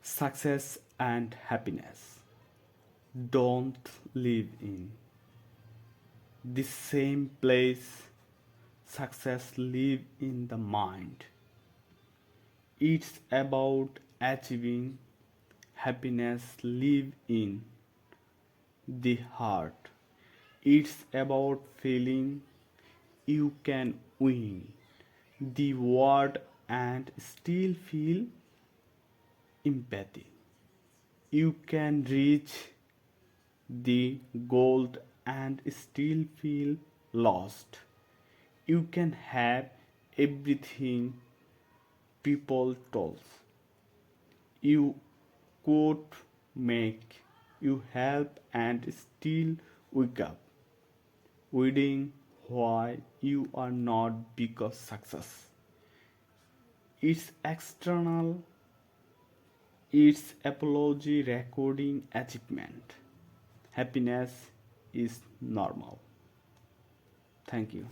Success and happiness don't live in the same place. Success live in the mind. It's about achieving. Happiness live in the heart. It's about feeling you can win the world and still feel empathy. You can reach the goal and still feel lost. You can have everything people told you could make you help and still wake up wondering why you are not because success. It's external, it's apology recording achievement. Happiness is normal. Thank you.